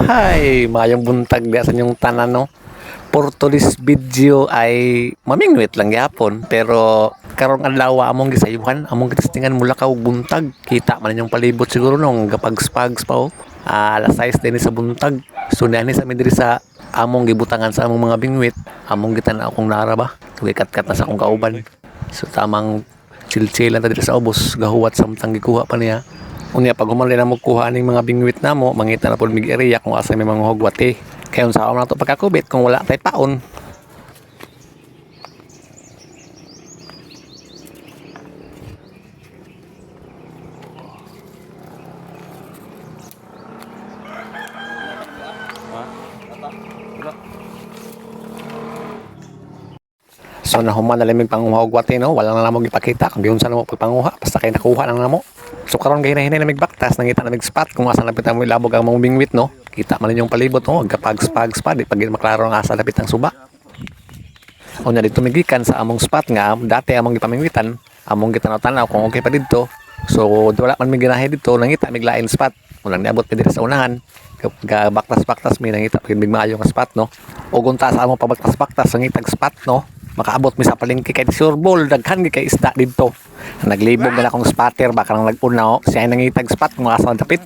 Hay, mayong buntag sa yung tanan no. For today's video ay mamingwit lang yapon pero karong adlaw among gisayuhan among gitistingan mula ka og buntag kita man yung palibot siguro nung gapag-spags pa oh. Alas 6 din sa buntag so ni sa midiri sa among gibutangan sa among mga bingwit among gitan-aw kung nara ba kat-kat na sa akong kauban so tamang chill-chill lang ta diri sa ubos gahuwat samtang gikuha pa niya. Unya pag human na mo kuha ning mga bingwit namo mangita na pud mig area kung asa may mga hugwat kaya unsa na to pagkakubit kung wala tay paon. So nahuman na lamig panguha og wate no, wala na namo gipakita kung giunsa namo pagpanguha basta kay nakuha lang namo. So karon gay hinay na migbaktas nangita na mig spot kung asa lapit mo ilabog ang mga bingwit no. Kita man yung palibot no, gapag-spags pa di pag maklaro ang asa lapit ang suba. Unya dito migikan sa among spot nga dati among gipamingwitan, among gitanaw-tanaw kung okay pa dito. So wala man mig ginahe dito nangita mig lain spot. Ulang niabot pa diri sa unahan. Baktas-baktas mi nangita pag mig maayo nga spot no. Ug unta sa among pabaktas-baktas nangita spot no. Makaabot mi sa palengke kay sureball daghan kay isda dito. Naglibog na akong spotter baka nang nag-una siya nangitag spot kung asa dapit